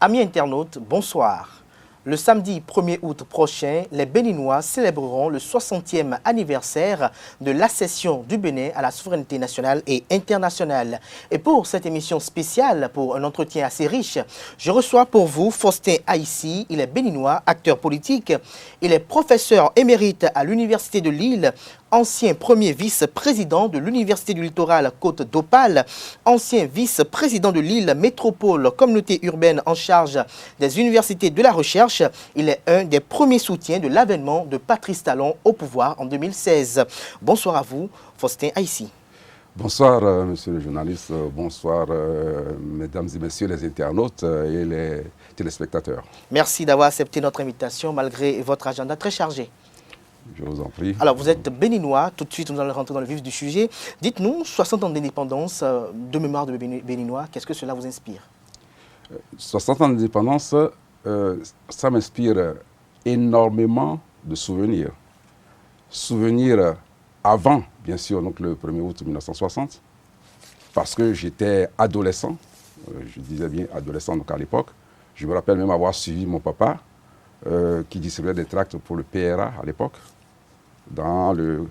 Amis internautes, bonsoir. Le samedi 1er août prochain, les Béninois célébreront le 60e anniversaire de l'accession du Bénin à la souveraineté nationale et internationale. Et pour cette émission spéciale, pour un entretien assez riche, je reçois pour vous Faustin Aïssi. Il est béninois, acteur politique. Il est professeur émérite à l'Université de Lille, ancien premier vice-président de l'Université du Littoral Côte d'Opale, ancien vice-président de Lille Métropole, communauté urbaine en charge des universités de la recherche. Il est un des premiers soutiens de l'avènement de Patrice Talon au pouvoir en 2016. Bonsoir à vous, Faustin Aïssi. Bonsoir, monsieur le journaliste. Bonsoir, mesdames et messieurs les internautes et les téléspectateurs. Merci d'avoir accepté notre invitation malgré votre agenda très chargé. Je vous en prie. Alors, vous êtes béninois. Tout de suite, nous allons rentrer dans le vif du sujet. Dites-nous, 60 ans d'indépendance, de mémoire de béninois, qu'est-ce que cela vous inspire? 60 ans d'indépendance, ça m'inspire énormément de souvenirs. Souvenirs avant, bien sûr, donc le 1er août 1960, parce que j'étais adolescent, je disais bien adolescent donc à l'époque. Je me rappelle même avoir suivi mon papa, qui distribuait des tracts pour le PRA à l'époque, dans le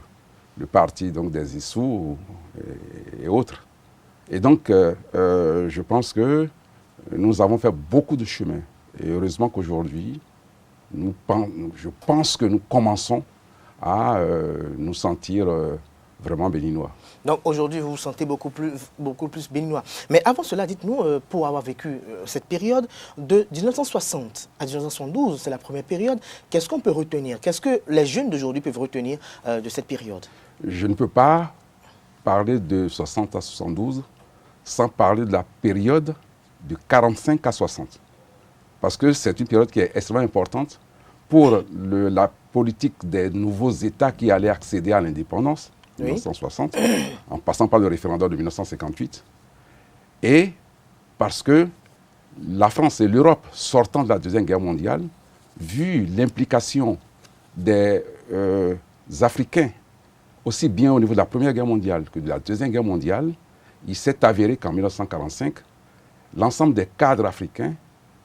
parti donc, des Issous et autres. Et donc, je pense que nous avons fait beaucoup de chemin. Et heureusement qu'aujourd'hui, je pense que nous commençons à nous sentir vraiment béninois. Donc aujourd'hui, vous vous sentez beaucoup plus béninois. Mais avant cela, dites-nous, pour avoir vécu cette période de 1960 à 1972, c'est la première période, qu'est-ce qu'on peut retenir? Qu'est-ce que les jeunes d'aujourd'hui peuvent retenir de cette période? Je ne peux pas parler de 60 à 72 sans parler de la période de 45 à 60. Parce que c'est une période qui est extrêmement importante pour la politique des nouveaux États qui allaient accéder à l'indépendance. 1960, en passant par le référendum de 1958, et parce que la France et l'Europe, sortant de la Deuxième Guerre mondiale, vu l'implication des Africains, aussi bien au niveau de la Première Guerre mondiale que de la Deuxième Guerre mondiale, il s'est avéré qu'en 1945, l'ensemble des cadres africains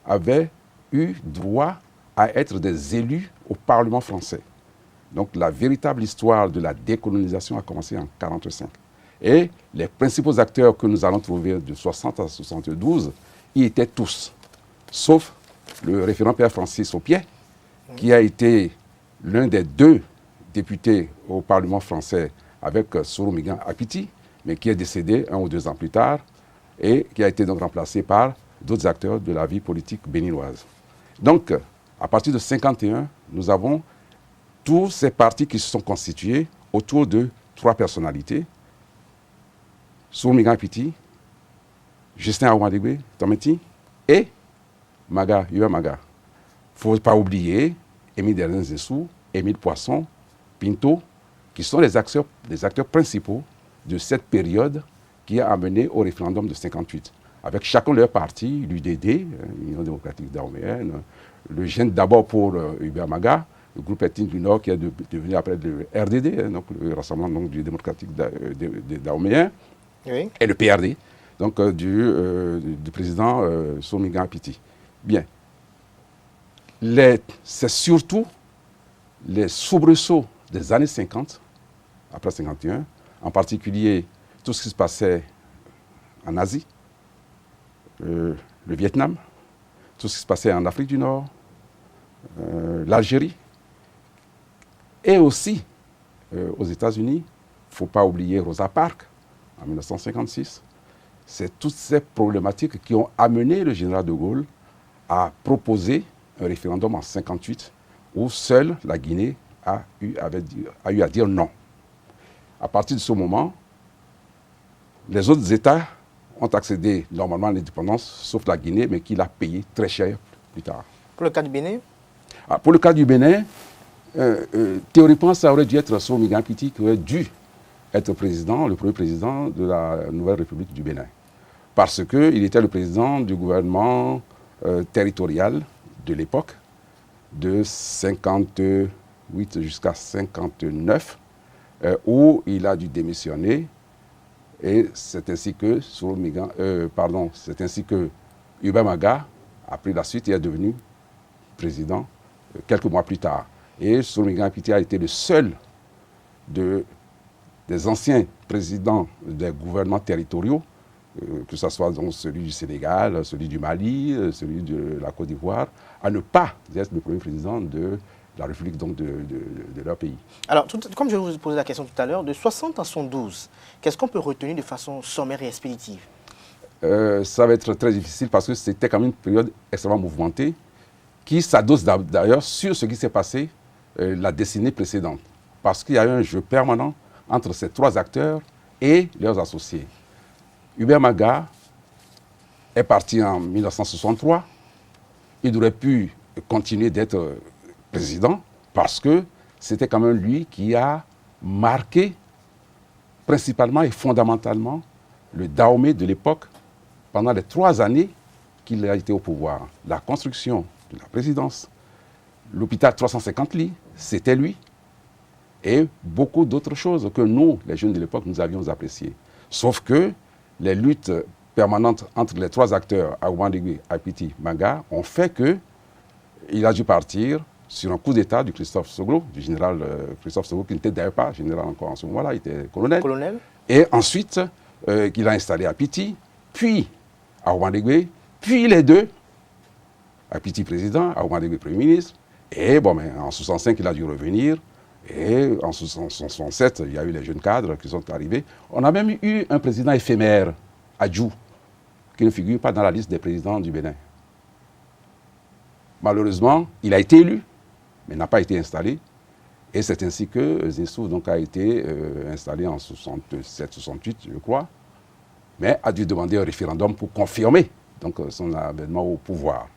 avaient eu droit à être des élus au Parlement français. Donc la véritable histoire de la décolonisation a commencé en 1945. Et les principaux acteurs que nous allons trouver de 60 à 72 y étaient tous, sauf le référent Père Francis Aupier, qui a été l'un des deux députés au Parlement français avec Soromigan Apiti, mais qui est décédé 1 ou 2 ans plus tard et qui a été donc remplacé par d'autres acteurs de la vie politique béninoise. Donc, à partir de 1951, nous avons tous ces partis qui se sont constitués autour de 3 personnalités. Soromigan Apiti, Justin Aoumadegbe, Tometi et Maga, Yua Maga. Il ne faut pas oublier Émile Derlin-Zessou, Émile Poisson, Pinto, qui sont les acteurs principaux de cette période qui a amené au référendum de 1958. Avec chacun de leurs partis, l'UDD, l'Union démocratique dahoméenne, le GEN d'abord pour Yua Maga, le groupe ethnique du Nord qui est devenu après le RDD, donc le Rassemblement donc, du démocratique dahoméen, oui. Et le PRD, donc du président Soromigan Apiti. Bien. C'est surtout les soubresauts des années 50, après 51, en particulier tout ce qui se passait en Asie, le Vietnam, tout ce qui se passait en Afrique du Nord, l'Algérie, et aussi aux États-Unis. Il ne faut pas oublier Rosa Parks en 1956. C'est toutes ces problématiques qui ont amené le général de Gaulle à proposer un référendum en 1958 où seule la Guinée a eu à dire non. À partir de ce moment, les autres États ont accédé normalement à l'indépendance, sauf la Guinée, mais qui l'a payé très cher plus tard. Pour le cas du Bénin? Pour le cas du Bénin, théoriquement, ça aurait dû être Soromigan Apiti qui aurait dû être président, le premier président de la nouvelle République du Bénin. Parce qu'il était le président du gouvernement territorial de l'époque, de 58 jusqu'à 59, où il a dû démissionner. Et c'est ainsi que Yua Maga a pris la suite et est devenu président quelques mois plus tard. Et Souroumi Apiti a été le seul des anciens présidents des gouvernements territoriaux, que ce soit donc celui du Sénégal, celui du Mali, celui de la Côte d'Ivoire, à ne pas être le premier président de la République donc de leur pays. Alors, comme je vous posais la question tout à l'heure, de 60 à 112, qu'est-ce qu'on peut retenir de façon sommaire et expéditive? Ça va être très difficile parce que c'était quand même une période extrêmement mouvementée qui s'adosse d'ailleurs sur ce qui s'est passé la décennie précédente. Parce qu'il y a eu un jeu permanent entre ces trois acteurs et leurs associés. Hubert Maga est parti en 1963. Il aurait pu continuer d'être président parce que c'était quand même lui qui a marqué principalement et fondamentalement le Dahomey de l'époque pendant les 3 années qu'il a été au pouvoir. La construction de la présidence, l'hôpital 350 lits, c'était lui. Et beaucoup d'autres choses que nous, les jeunes de l'époque, nous avions appréciées. Sauf que les luttes permanentes entre les trois acteurs, Ahouman-Digué, Apiti, Maga, ont fait qu'il a dû partir sur un coup d'État du Christophe Soglo, du général Christophe Soglo, qui n'était d'ailleurs pas général encore en ce moment-là, il était colonel. Et ensuite, qu'il a installé Apiti, puis Ahouman-Digué, puis les deux, Apiti président, Ahouman-Digué premier ministre, et bon, mais en 1965, il a dû revenir. Et en 1967, il y a eu les jeunes cadres qui sont arrivés. On a même eu un président éphémère, Adjou, qui ne figure pas dans la liste des présidents du Bénin. Malheureusement, il a été élu, mais n'a pas été installé. Et c'est ainsi que Zissou donc, a été installé en 67-68, je crois, mais a dû demander un référendum pour confirmer donc, son avènement au pouvoir.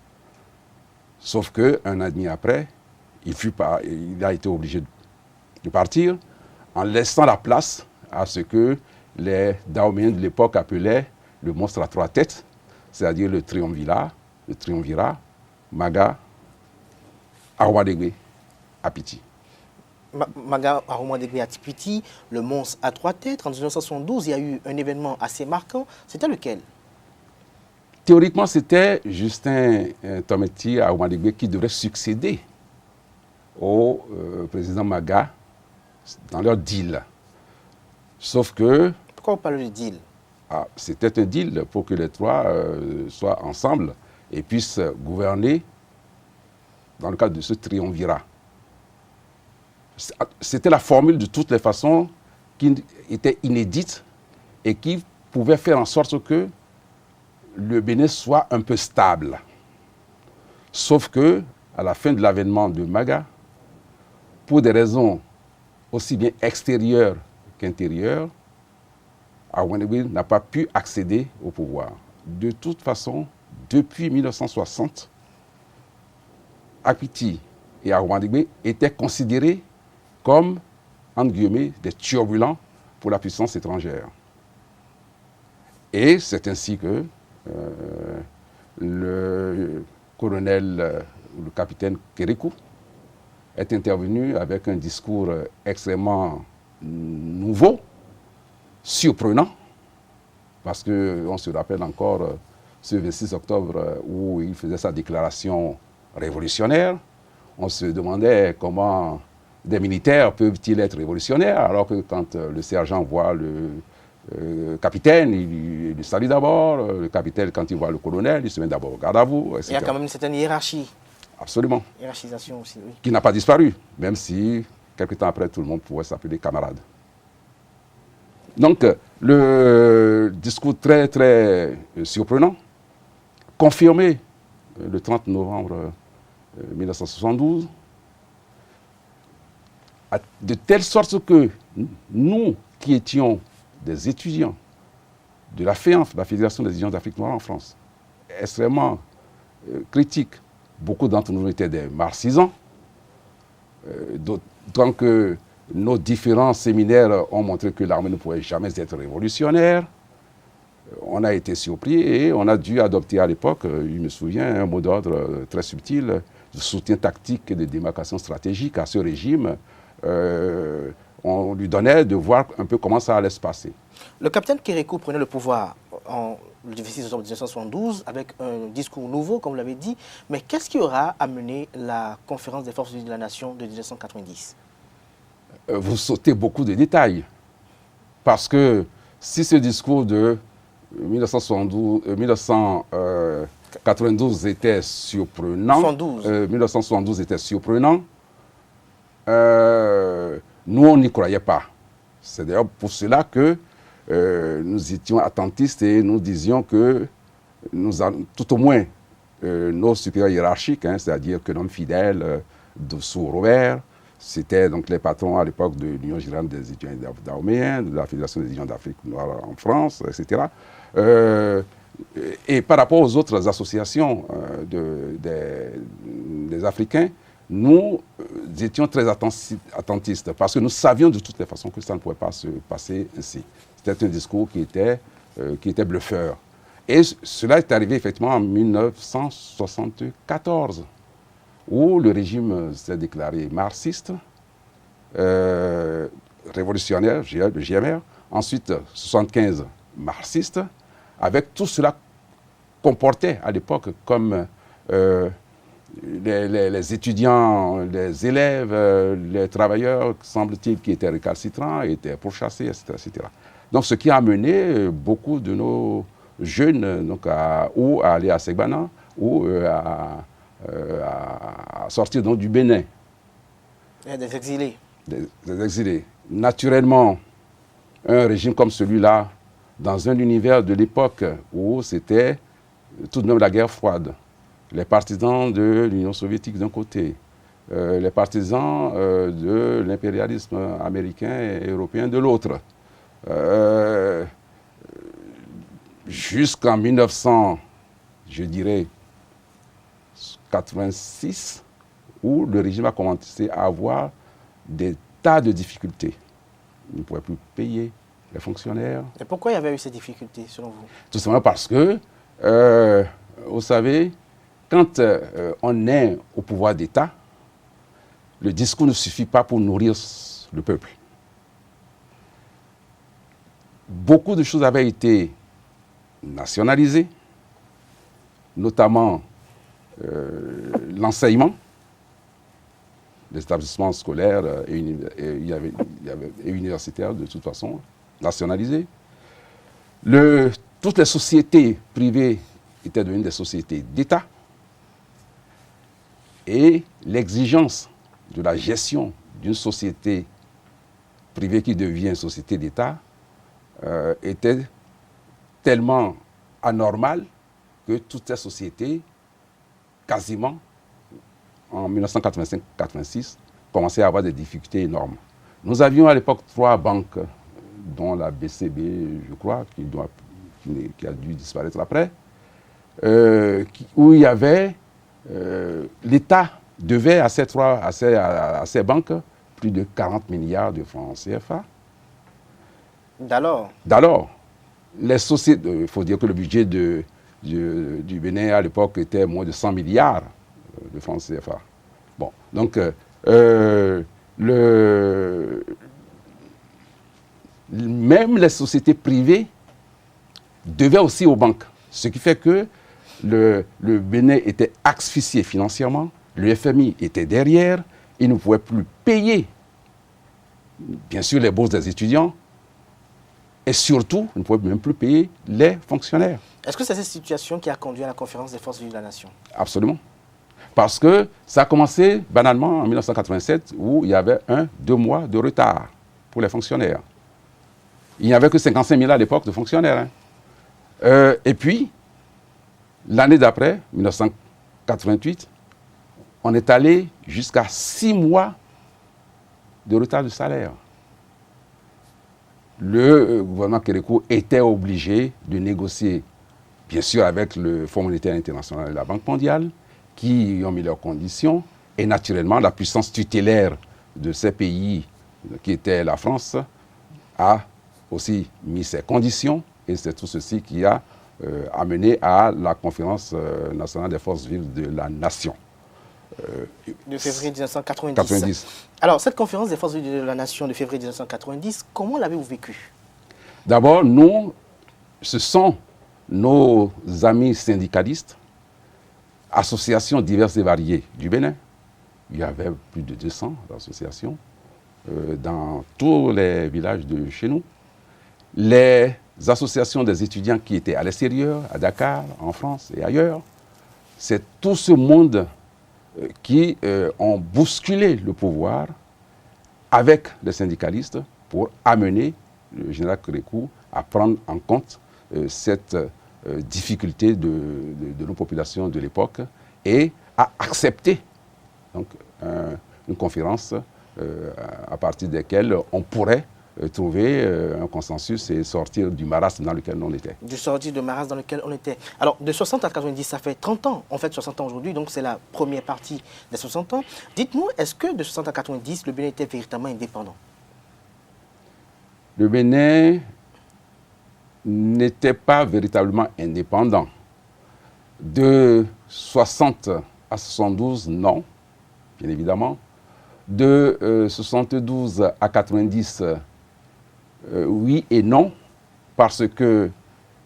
Sauf qu'un an et demi après, il a été obligé de partir en laissant la place à ce que les Dahoméens de l'époque appelaient le monstre à 3 têtes, c'est-à-dire le triumvirat, Maga, Ahouman-Digué, Apiti. Maga, Ahouman-Digué, Apiti, le monstre à 3 têtes. En 1972, il y a eu un événement assez marquant. C'était lequel? Théoriquement, c'était Justin Tometi Ahouman-Digué qui devrait succéder au président Maga dans leur deal. Sauf que... Pourquoi on parle de deal? C'était un deal pour que les trois soient ensemble et puissent gouverner dans le cadre de ce triumvirat. C'était la formule de toutes les façons qui était inédite et qui pouvait faire en sorte que le Bénin soit un peu stable. Sauf que, à la fin de l'avènement de Maga, pour des raisons aussi bien extérieures qu'intérieures, Ahouman-Digué n'a pas pu accéder au pouvoir. De toute façon, depuis 1960, Apiti et Ahouman-Digué étaient considérés comme, entre guillemets, des turbulents pour la puissance étrangère. Et c'est ainsi que le colonel, le capitaine Kérékou, est intervenu avec un discours extrêmement nouveau, surprenant, parce qu'on se rappelle encore ce 26 octobre où il faisait sa déclaration révolutionnaire. On se demandait comment des militaires peuvent-ils être révolutionnaires, alors que quand le sergent voit le capitaine, il le salue d'abord. Le capitaine, quand il voit le colonel, il se met d'abord au garde à vous, etc. Il y a quand même une certaine hiérarchie. Absolument. Hiérarchisation aussi, oui. Qui n'a pas disparu, même si, quelque temps après, tout le monde pouvait s'appeler camarade. Donc, le discours très, très surprenant, confirmé le 30 novembre 1972, de telle sorte que nous, qui étions des étudiants de la FEANF, la Fédération des étudiants d'Afrique noire en France, extrêmement critiques, beaucoup d'entre nous étaient des marxisans, d'autant que nos différents séminaires ont montré que l'armée ne pouvait jamais être révolutionnaire. On a été surpris et on a dû adopter à l'époque, je me souviens, un mot d'ordre très subtil de soutien tactique et de démarcation stratégique à ce régime. On lui donnait de voir un peu comment ça allait se passer. Le capitaine Kérékou prenait le pouvoir le 26 octobre 1972 avec un discours nouveau, comme vous l'avez dit. Mais qu'est-ce qui aura amené la conférence des forces unies de la nation de 1990? Vous sautez beaucoup de détails. Parce que si ce discours de 1992 était surprenant, 1972 était surprenant, nous, on n'y croyait pas. C'est d'ailleurs pour cela que nous étions attentistes et nous disions que, tout au moins, nos supérieurs hiérarchiques, c'est-à-dire que l'homme fidèle sous Robert, c'était donc les patrons à l'époque de l'Union générale des étudiants dahoméens, de la Fédération des étudiants d'Afrique noire en France, etc. Et par rapport aux autres associations des Africains, nous étions très attentistes parce que nous savions de toutes les façons que ça ne pouvait pas se passer ainsi. C'était un discours qui était bluffeur. Et cela est arrivé effectivement en 1974, où le régime s'est déclaré marxiste, révolutionnaire, le GMR, ensuite 75 marxiste, avec tout cela comportait à l'époque comme les étudiants, les élèves, les travailleurs, semble-t-il, qui étaient récalcitrants, étaient pourchassés, etc., etc. Donc, ce qui a amené beaucoup de nos jeunes donc, à aller à Segbana ou à sortir donc, du Bénin. Et des exilés. Des exilés. Naturellement, un régime comme celui-là, dans un univers de l'époque où c'était tout de même la guerre froide, les partisans de l'Union soviétique d'un côté, les partisans de l'impérialisme américain et européen de l'autre. Jusqu'en 1986, où le régime a commencé à avoir des tas de difficultés. Il ne pouvait plus payer les fonctionnaires. Et pourquoi il y avait eu ces difficultés, selon vous? Tout simplement parce que, vous savez, quand on est au pouvoir d'État, le discours ne suffit pas pour nourrir le peuple. Beaucoup de choses avaient été nationalisées, notamment l'enseignement, les établissements scolaires et universitaires, de toute façon, nationalisés. Toutes les sociétés privées étaient devenues des sociétés d'État. Et l'exigence de la gestion d'une société privée qui devient une société d'État était tellement anormale que toutes ces sociétés, quasiment, en 1985-86, commençaient à avoir des difficultés énormes. Nous avions à l'époque 3 banques, dont la BCB, je crois, qui a dû disparaître après, où il y avait... l'État devait à ces banques plus de 40 milliards de francs CFA. D'alors, les sociétés, il faut dire que le budget du Bénin à l'époque était moins de 100 milliards de francs CFA. Bon, donc même les sociétés privées devaient aussi aux banques. Ce qui fait que le Bénin était asphyxié financièrement, le FMI était derrière, il ne pouvait plus payer, bien sûr, les bourses des étudiants, et surtout, il ne pouvait même plus payer les fonctionnaires. Est-ce que c'est cette situation qui a conduit à la conférence des forces unies de la nation? Absolument. Parce que ça a commencé banalement en 1987, où il y avait 2 mois de retard pour les fonctionnaires. Il n'y avait que 55 000 à l'époque de fonctionnaires. Et puis, l'année d'après, 1988, on est allé jusqu'à 6 mois de retard de salaire. Le gouvernement Kérékou était obligé de négocier, bien sûr avec le Fonds monétaire international et la Banque mondiale, qui ont mis leurs conditions, et naturellement la puissance tutélaire de ces pays, qui était la France, a aussi mis ses conditions, et c'est tout ceci qui a amené à la conférence nationale des forces vives de la nation. De février 1990. Alors, cette conférence des forces vives de la nation de février 1990, comment l'avez-vous vécue? D'abord, nous, ce sont nos amis syndicalistes, associations diverses et variées du Bénin. Il y avait plus de 200 associations dans tous les villages de chez nous. Les associations des étudiants qui étaient à l'extérieur, à Dakar, en France et ailleurs. C'est tout ce monde qui ont bousculé le pouvoir avec les syndicalistes pour amener le général Kérékou à prendre en compte cette difficulté de nos populations de l'époque et à accepter donc, une conférence à partir de laquelle on pourrait trouver un consensus et sortir du marasme dans lequel on était. Du sortir de marasme dans lequel on était. Alors, de 60 à 90, ça fait 30 ans. On fait 60 ans aujourd'hui, donc c'est la première partie des 60 ans. Dites-nous, est-ce que de 60 à 90, le Bénin était véritablement indépendant? Le Bénin n'était pas véritablement indépendant. De 60 à 72, non, bien évidemment. De 72 à 90, oui et non, parce qu'il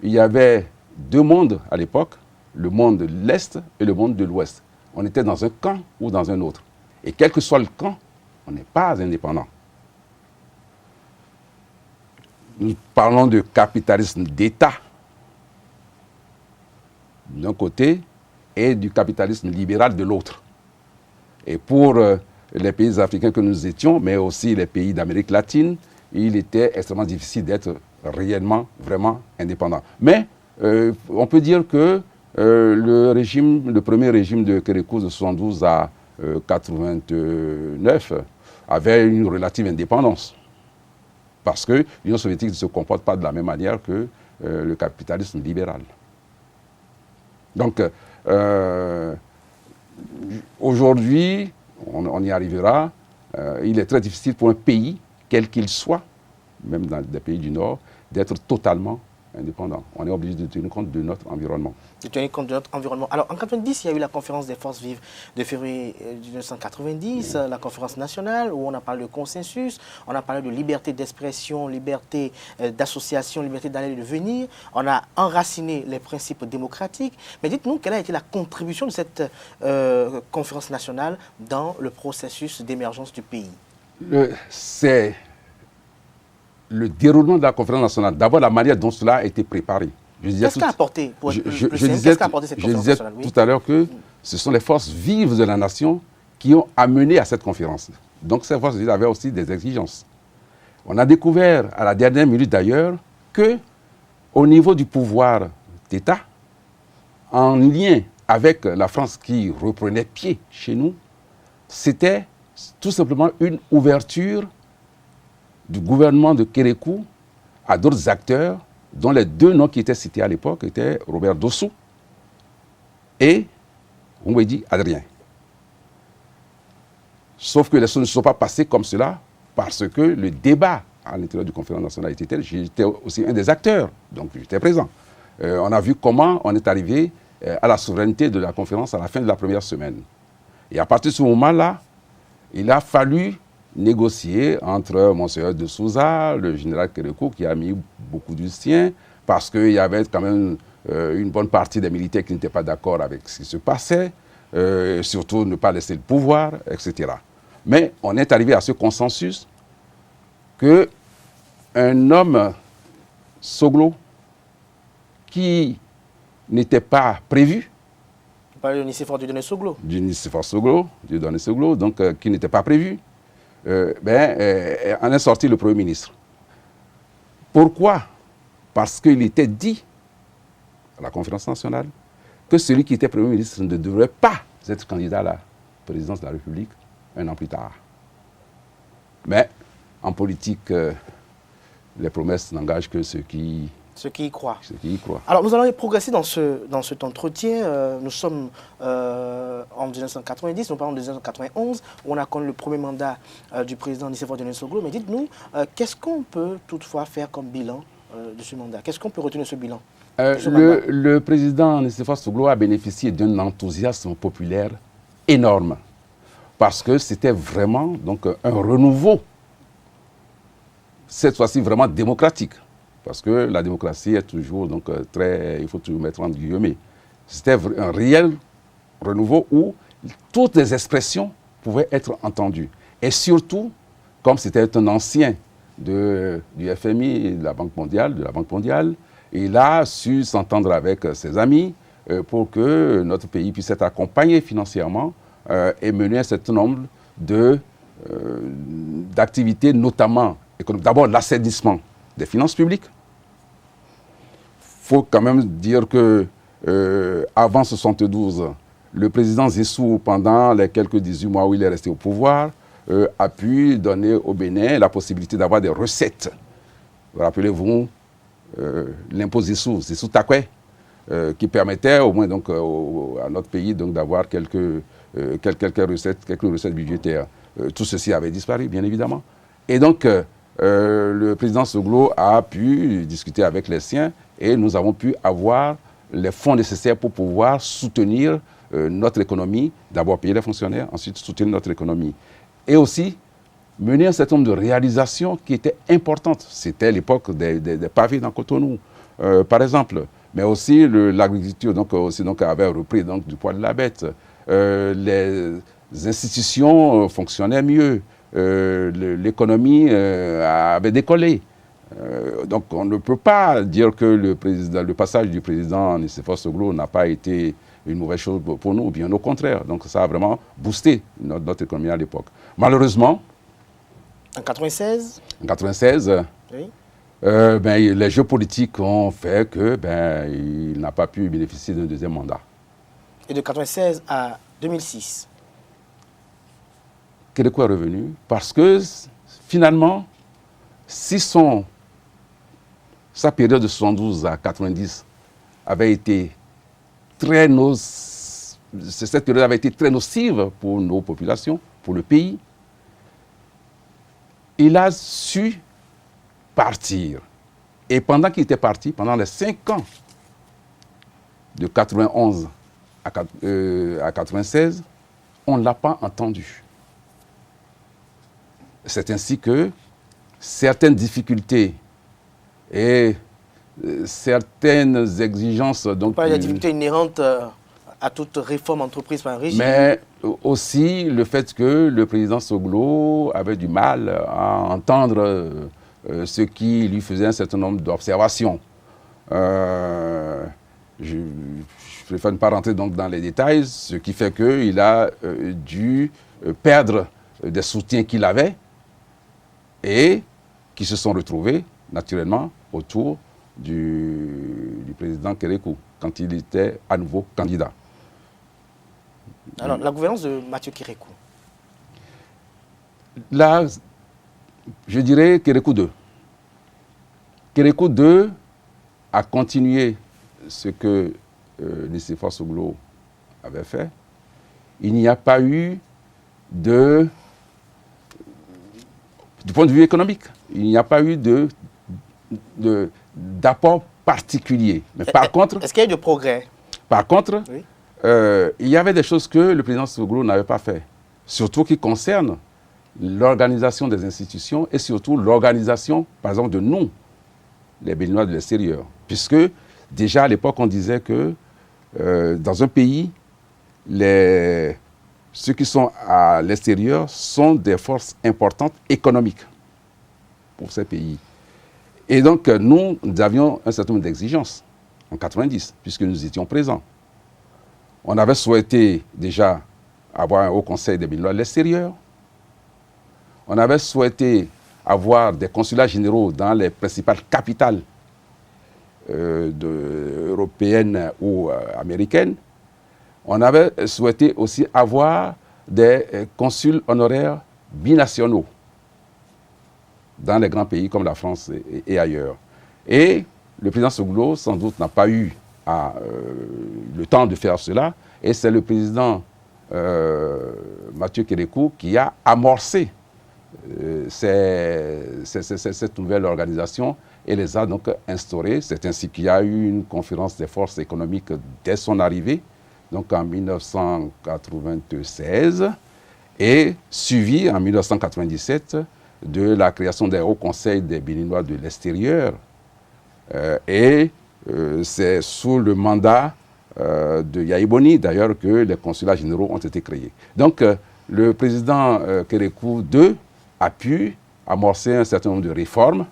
y avait deux mondes à l'époque, le monde de l'Est et le monde de l'Ouest. On était dans un camp ou dans un autre. Et quel que soit le camp, on n'est pas indépendant. Nous parlons de capitalisme d'État d'un côté et du capitalisme libéral de l'autre. Et pour les pays africains que nous étions, mais aussi les pays d'Amérique latine, il était extrêmement difficile d'être réellement, vraiment indépendant. Mais on peut dire que le premier régime de Kérékou de 72 à 89 avait une relative indépendance. Parce que l'Union soviétique ne se comporte pas de la même manière que le capitalisme libéral. Donc, aujourd'hui, on y arrivera, il est très difficile pour un pays, quel qu'il soit, même dans des pays du Nord, d'être totalement indépendant. On est obligé de tenir compte de notre environnement. De tenir compte de notre environnement. Alors, en 90, il y a eu la conférence des forces vives de février 1990, la conférence nationale, où on a parlé de consensus, on a parlé de liberté d'expression, liberté d'association, liberté d'aller et de venir. On a enraciné les principes démocratiques. Mais dites-nous, quelle a été la contribution de cette conférence nationale dans le processus d'émergence du pays? C'est le déroulement de la conférence nationale, d'abord la manière dont cela a été préparé. Qu'est-ce qu'a apporté pour je disais tout à l'heure que ce sont les forces vives de la nation qui ont amené à cette conférence. Donc ces forces vives avaient aussi des exigences. On a découvert à la dernière minute d'ailleurs que au niveau du pouvoir d'État, en lien avec la France qui reprenait pied chez nous, c'était tout simplement une ouverture du gouvernement de Kérékou à d'autres acteurs, dont les deux noms qui étaient cités à l'époque étaient Robert Dossou et Oumédi Adrien. Sauf que les choses ne sont pas passées comme cela parce que le débat à l'intérieur du conférence nationale était tel. J'étais aussi un des acteurs, donc j'étais présent. On a vu comment on est arrivé à la souveraineté de la conférence à la fin de la première semaine. Et à partir de ce moment-là, il a fallu négocier entre Monseigneur de Souza, le général Kérékou, qui a mis beaucoup du sien, parce qu'il y avait quand même une bonne partie des militaires qui n'étaient pas d'accord avec ce qui se passait, surtout ne pas laisser le pouvoir, etc. Mais on est arrivé à ce consensus qu'un homme Soglo qui n'était pas prévu, vous parlez de Nicéphore Dieudonné Soglo. Du Nicéphore Soglo, Dieudonné Soglo, donc qui n'était pas prévu, en est sorti le Premier ministre. Pourquoi? Parce qu'il était dit à la conférence nationale que celui qui était Premier ministre ne devrait pas être candidat à la présidence de la République un an plus tard. Mais en politique, les promesses n'engagent que ceux qui y croient. Alors, nous allons progresser dans cet entretien. Nous sommes en 1990, nous parlons de 1991, où on a connu le premier mandat du président Nicéphore Dieudonné Soglo. Mais dites-nous, qu'est-ce qu'on peut toutefois faire comme bilan de ce mandat? Qu'est-ce qu'on peut retenir de ce bilan? Le président Nicéphore Soglo a bénéficié d'un enthousiasme populaire énorme, parce que c'était vraiment donc, un renouveau, cette fois-ci vraiment démocratique. parce que la démocratie est toujours donc, il faut toujours mettre en guillemets. C'était un réel renouveau où toutes les expressions pouvaient être entendues. Et surtout, comme c'était un ancien du FMI, de la Banque mondiale, il a su s'entendre avec ses amis pour que notre pays puisse être accompagné financièrement et mener un certain nombre d'activités, notamment économiques. D'abord, l'assainissement des finances publiques. Il faut quand même dire que avant 1972, le président Zissou, pendant les quelques 18 mois où il est resté au pouvoir, a pu donner au Bénin la possibilité d'avoir des recettes. Rappelez-vous l'impôt Zissou Takwe, qui permettait au moins donc, à notre pays d'avoir quelques recettes budgétaires. Tout ceci avait disparu, bien évidemment. Et donc, le président Soglo a pu discuter avec les siens et nous avons pu avoir les fonds nécessaires pour pouvoir soutenir notre économie, d'abord payer les fonctionnaires, ensuite soutenir notre économie. Et aussi mener un certain nombre de réalisations qui étaient importantes. C'était l'époque des pavés dans Cotonou, par exemple. Mais aussi l'agriculture avait repris donc, du poids de la bête. Les institutions fonctionnaient mieux. L'économie avait décollé. Donc on ne peut pas dire que le passage du président Nicéphore Soglo n'a pas été une mauvaise chose pour nous, bien au contraire. Donc ça a vraiment boosté notre économie à l'époque. Malheureusement, en 96, oui. Les jeux politiques ont fait qu'il n'a pas pu bénéficier d'un deuxième mandat. Et de 96 à 2006 Kérékou est revenu parce que finalement, si sa période de 72 à 90 avait été cette période avait été très nocive pour nos populations, pour le pays, il a su partir. Et pendant qu'il était parti, pendant les 5 ans, de 91 à 96, on ne l'a pas entendu. C'est ainsi que certaines difficultés et certaines exigences... Donc, pas la difficulté inhérente à toute réforme entreprise par un régime. Mais aussi le fait que le président Soglo avait du mal à entendre ce qui lui faisait un certain nombre d'observations. Je préfère ne pas rentrer donc dans les détails, ce qui fait qu'il a dû perdre des soutiens qu'il avait et qui se sont retrouvés naturellement autour du président Kérékou quand il était à nouveau candidat. Alors, la gouvernance de Mathieu Kérékou. Là, je dirais Kérékou 2. Kérékou 2 a continué ce que Nicéphore Soglo avait fait. Il n'y a pas eu du point de vue économique, il n'y a pas eu d'apport particulier. Mais par contre... Est-ce qu'il y a eu de progrès? Par contre, oui. Il y avait des choses que le président Soglo n'avait pas fait, surtout qui concernent l'organisation des institutions et surtout l'organisation, par exemple, de nous, les Béninois de l'extérieur. Puisque déjà à l'époque, on disait que dans un pays, ceux qui sont à l'extérieur sont des forces importantes économiques pour ces pays. Et donc, nous avions un certain nombre d'exigences en 90, puisque nous étions présents. On avait souhaité déjà avoir un haut conseil des Béninois de l'extérieur. On avait souhaité avoir des consulats généraux dans les principales capitales européennes ou américaines. On avait souhaité aussi avoir des consuls honoraires binationaux dans les grands pays comme la France et ailleurs. Et le président Soglo, sans doute, n'a pas eu le temps de faire cela. Et c'est le président Mathieu Kérékou qui a amorcé cette nouvelle organisation et les a donc instaurées. C'est ainsi qu'il y a eu une conférence des forces économiques dès son arrivée, donc en 1996, et suivi en 1997 de la création des hauts conseils des Béninois de l'extérieur, C'est sous le mandat de Yahi Boni, d'ailleurs, que les consulats généraux ont été créés. Donc, le président Kérékou II a pu amorcer un certain nombre de réformes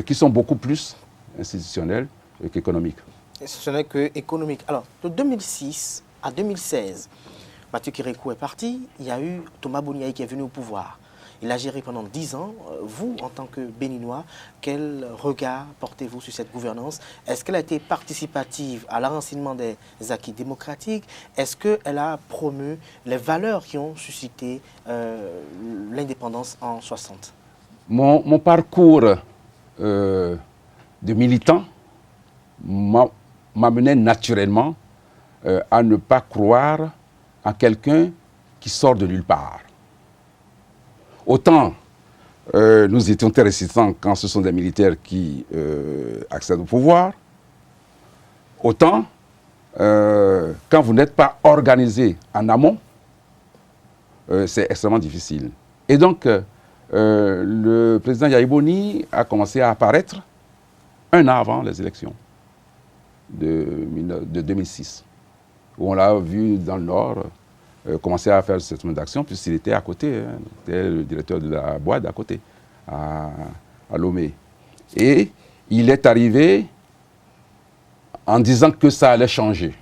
qui sont beaucoup plus institutionnelles qu'économiques. Institutionnelles qu'économiques. Alors, de 2006 à 2016, Mathieu Kérékou est parti, il y a eu Thomas Boniaï qui est venu au pouvoir. Il a géré pendant 10 ans. Vous, en tant que Béninois, quel regard portez-vous sur cette gouvernance? Est-ce qu'elle a été participative à l'enracinement des acquis démocratiques? Est-ce qu'elle a promu les valeurs qui ont suscité l'indépendance en 60? Mon parcours de militant m'amenait naturellement à ne pas croire en quelqu'un qui sort de nulle part. Autant nous étions très résistants quand ce sont des militaires qui accèdent au pouvoir, autant quand vous n'êtes pas organisé en amont, c'est extrêmement difficile. Et donc, le président Yahi Boni a commencé à apparaître un an avant les élections de 2006, où on l'a vu dans le Nord commencer à faire cette d'action, puisqu'il était à côté, hein, il était le directeur de la boîte à côté, à Lomé. Et il est arrivé en disant que ça allait changer.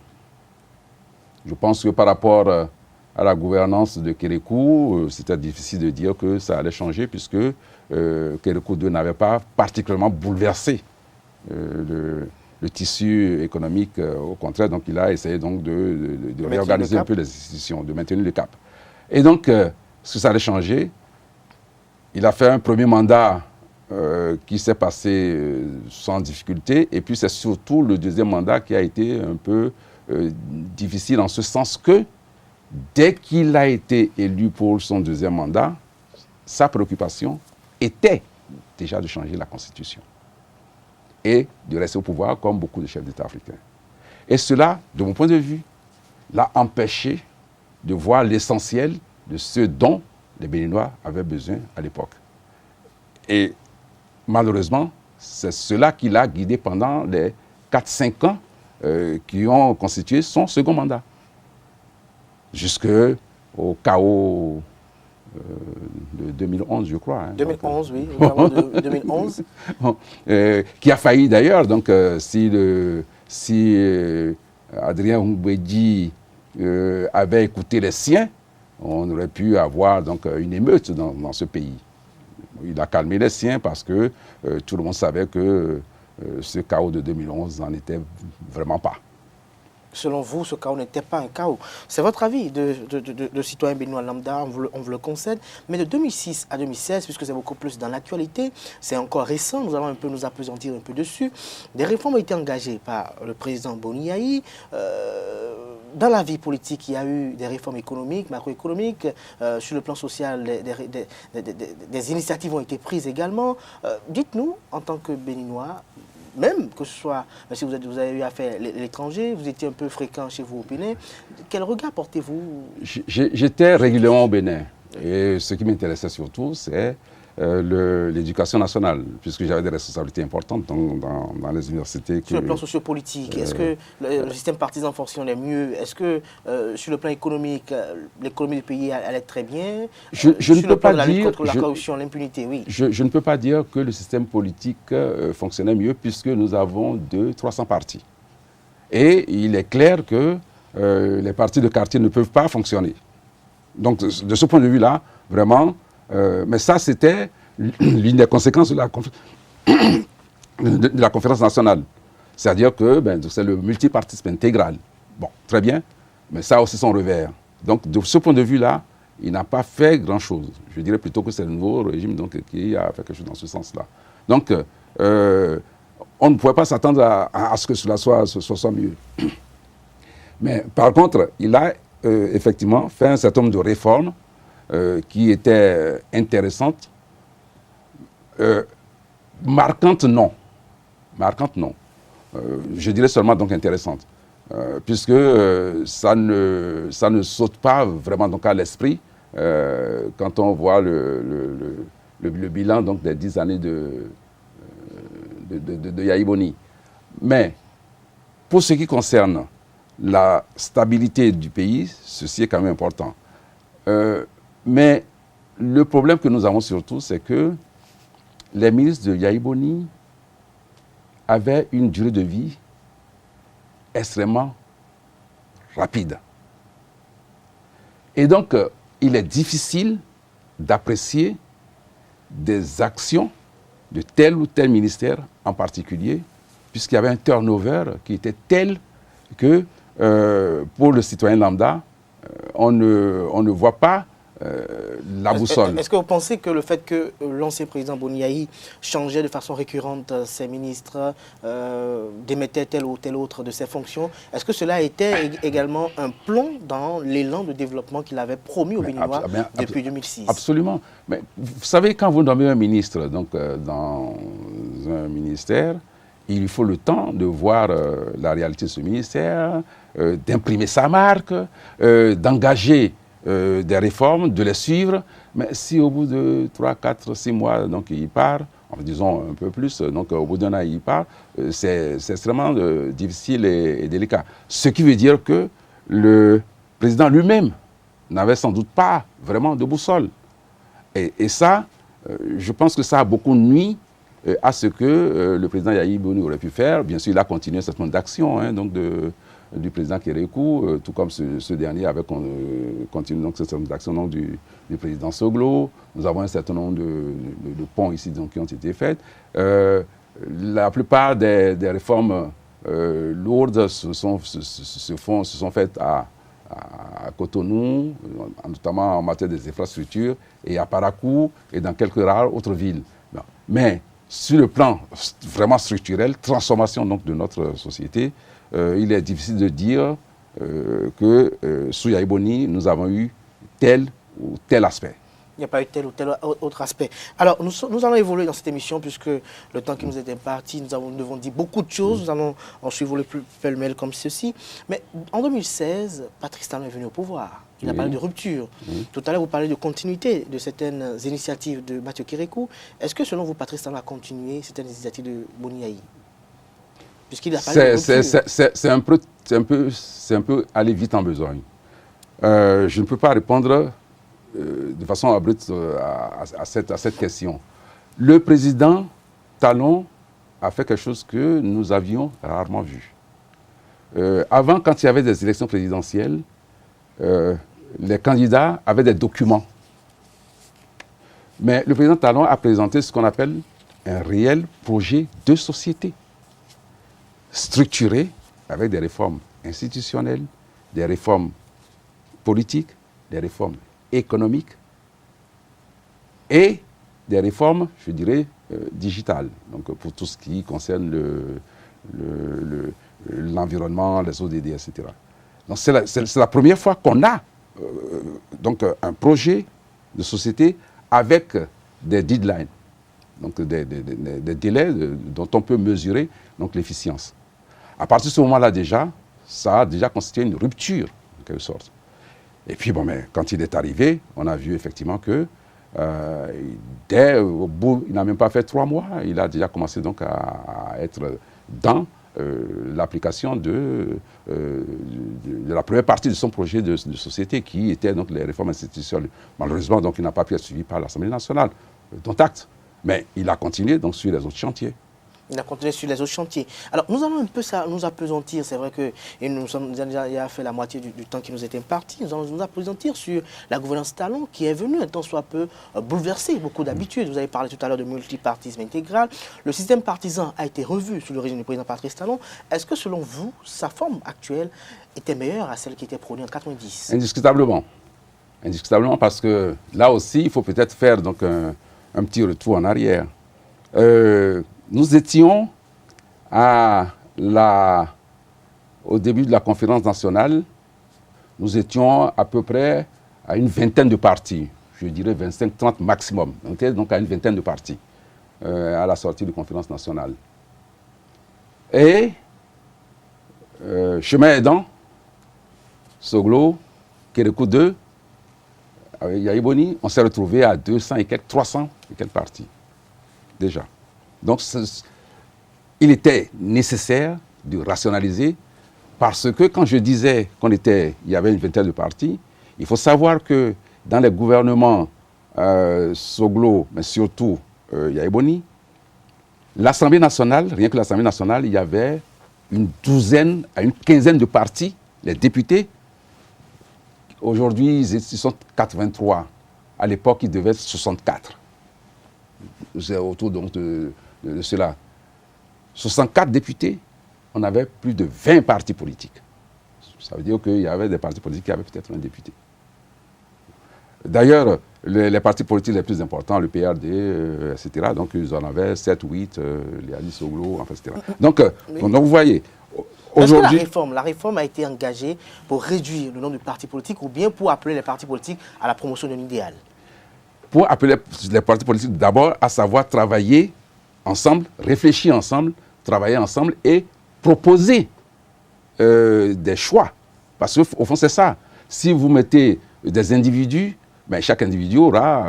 Je pense que par rapport à la gouvernance de Kérékou, c'était difficile de dire que ça allait changer, puisque Kérékou II n'avait pas particulièrement bouleversé le tissu économique, au contraire, donc il a essayé donc de réorganiser un peu les institutions, de maintenir le cap. Et donc, ce que ça allait changer, il a fait un premier mandat qui s'est passé sans difficulté, et puis c'est surtout le deuxième mandat qui a été un peu difficile en ce sens que, dès qu'il a été élu pour son deuxième mandat, sa préoccupation était déjà de changer la Constitution et de rester au pouvoir comme beaucoup de chefs d'État africains. Et cela, de mon point de vue, l'a empêché de voir l'essentiel de ce dont les Béninois avaient besoin à l'époque. Et malheureusement, c'est cela qui l'a guidé pendant les 4-5 ans qui ont constitué son second mandat, jusqu'au chaos de 2011, je crois. Hein, 2011, oui, le chaos de 2011. Qui a failli d'ailleurs, donc si Adrien Mbedi avait écouté les siens, on aurait pu avoir donc une émeute dans ce pays. Il a calmé les siens parce que tout le monde savait que ce chaos de 2011 n'en était vraiment pas. Selon vous, ce chaos n'était pas un chaos. C'est votre avis de citoyen béninois lambda, on vous le concède. Mais de 2006 à 2016, puisque c'est beaucoup plus dans l'actualité, c'est encore récent, nous allons un peu nous appesantir un peu dessus. Des réformes ont été engagées par le président Boniaï. Dans la vie politique, il y a eu des réformes économiques, macroéconomiques. Sur le plan social, des initiatives ont été prises également. Dites-nous, en tant que Béninois, même que ce soit, si vous avez eu affaire à l'étranger, vous étiez un peu fréquent chez vous au Bénin, quel regard portez-vous? J'étais régulièrement au Bénin. Et ce qui m'intéressait surtout, c'est l'éducation nationale, puisque j'avais des responsabilités importantes dans les universités. Sur le plan sociopolitique, est-ce que le système partisan fonctionnait mieux? Est-ce que sur le plan économique, l'économie du pays allait très bien? Je ne peux pas dire... la lutte contre la corruption, l'impunité, oui. Je ne peux pas dire que le système politique fonctionnait mieux, puisque nous avons 200-300 partis. Et il est clair que les partis de quartier ne peuvent pas fonctionner. Donc, de ce point de vue-là, vraiment... mais ça, c'était l'une des conséquences de la conférence nationale. C'est-à-dire que c'est le multipartisme intégral. Bon, très bien, mais ça a aussi son revers. Donc, de ce point de vue-là, il n'a pas fait grand-chose. Je dirais plutôt que c'est le nouveau régime donc, qui a fait quelque chose dans ce sens-là. Donc, on ne pouvait pas s'attendre à ce que cela soit mieux. Mais par contre, il a effectivement fait un certain nombre de réformes qui était intéressante, marquante non. Marquante non. Je dirais seulement donc intéressante, puisque ça ne saute pas vraiment donc à l'esprit quand on voit le bilan donc des 10 années de de Yahi Boni. Mais pour ce qui concerne la stabilité du pays, ceci est quand même important. Mais le problème que nous avons surtout, c'est que les ministres de Yahi Boni avaient une durée de vie extrêmement rapide. Et donc, il est difficile d'apprécier des actions de tel ou tel ministère en particulier, puisqu'il y avait un turnover qui était tel que pour le citoyen lambda, on ne voit pas la boussole. Est-ce que vous pensez que le fait que l'ancien président Boni Yahi changeait de façon récurrente ses ministres, démettait tel ou tel autre de ses fonctions, est-ce que cela était également un plomb dans l'élan de développement qu'il avait promis aux Béninois depuis 2006? Absolument. Mais vous savez, quand vous nommez un ministre donc, dans un ministère, il faut le temps de voir la réalité de ce ministère, d'imprimer sa marque, d'engager des réformes, de les suivre. Mais si au bout de 3, 4, 6 mois, donc, il part, disons un peu plus, donc au bout d'un an, il part, c'est extrêmement difficile et délicat. Ce qui veut dire que le président lui-même n'avait sans doute pas vraiment de boussole. Et ça, je pense que ça a beaucoup nui à ce que le président Yahi Boni aurait pu faire. Bien sûr, il a continué un certain nombre d'actions donc du président Kérékou, tout comme ce dernier avait continué donc, cette action du président Soglo. Nous avons un certain nombre de ponts ici donc, qui ont été faits. La plupart des réformes lourdes se sont faites à Cotonou, notamment en matière des infrastructures, et à Parakou, et dans quelques rares autres villes. Mais sur le plan vraiment structurel, transformation donc, de notre société, il est difficile de dire que sous Yahi Boni, nous avons eu tel ou tel aspect. Il n'y a pas eu tel ou tel autre aspect. Alors, nous allons évoluer dans cette émission, puisque le temps qui nous est imparti, nous devons dire beaucoup de choses. Nous allons en suivre le plus pêle-mêle comme ceci. Mais en 2016, Patrice Talon est venu au pouvoir. Il a parlé de rupture. Tout à l'heure, vous parlez de continuité de certaines initiatives de Mathieu Kérékou. Est-ce que, selon vous, Patrice Talon a continué certaines initiatives de Boni Yahi? Puisqu'il a parlé de rupture. C'est un peu aller vite en besogne. Je ne peux pas répondre de façon abrupte à cette question. Le président Talon a fait quelque chose que nous avions rarement vu. Avant, quand il y avait des élections présidentielles, les candidats avaient des documents. Mais le président Talon a présenté ce qu'on appelle un réel projet de société, structuré avec des réformes institutionnelles, des réformes politiques, des réformes économiques et des réformes, je dirais, digitales. Donc pour tout ce qui concerne l'environnement, les ODD, etc. Donc c'est la première fois qu'on a donc un projet de société avec des deadlines, donc des délais dont on peut mesurer donc l'efficience. À partir de ce moment-là déjà, ça a déjà constitué une rupture en quelque sorte. Et puis bon, mais quand il est arrivé, on a vu effectivement que au bout, il n'a même pas fait 3 mois, il a déjà commencé donc à être dans l'application de la première partie de son projet de société qui était donc les réformes institutionnelles. Malheureusement, donc, il n'a pas pu être suivi par l'Assemblée nationale, dont acte. Mais il a continué donc sur les autres chantiers. Il a continué sur les autres chantiers. Alors, nous allons un peu nous appesantir. C'est vrai que nous sommes déjà fait la moitié du temps qui nous était imparti. Nous allons nous appesantir sur la gouvernance Talon qui est venue un temps soit peu bouleverser beaucoup d'habitudes. Vous avez parlé tout à l'heure de multipartisme intégral. Le système partisan a été revu sous le régime du président Patrice Talon. Est-ce que, selon vous, sa forme actuelle était meilleure à celle qui était prônée en 1990 ? Indiscutablement. Indiscutablement, parce que là aussi, il faut peut-être faire donc, un petit retour en arrière. Nous étions au début de la conférence nationale, nous étions à peu près à une vingtaine de partis, je dirais 25-30 maximum. On était donc à une vingtaine de partis à la sortie de la conférence nationale. Et, chemin aidant, Soglo, Kérékou 2, avec Yahi Boni, on s'est retrouvé à 200 et quelques, 300 et quelques partis, déjà. Donc, il était nécessaire de rationaliser parce que quand je disais il y avait une vingtaine de partis, il faut savoir que dans les gouvernements Soglo, mais surtout Yaïboni, l'Assemblée nationale, rien que l'Assemblée nationale, il y avait une douzaine à une quinzaine de partis, les députés. Aujourd'hui, ils sont 83. À l'époque, ils devaient être 64. C'est autour donc de cela. 64 députés, on avait plus de 20 partis politiques. Ça veut dire qu'il y avait des partis politiques qui avaient peut-être un député. D'ailleurs, les partis politiques les plus importants, le PRD, etc., donc ils en avaient 7 ou 8, les Ali Soglo, enfin, etc. Donc, vous voyez, aujourd'hui... Est-ce que la réforme a été engagée pour réduire le nombre de partis politiques ou bien pour appeler les partis politiques à la promotion d'un idéal? Pour appeler les partis politiques d'abord à savoir travailler ensemble, réfléchir ensemble, travailler ensemble et proposer des choix. Parce qu'au fond, c'est ça. Si vous mettez des individus, ben, chaque individu aura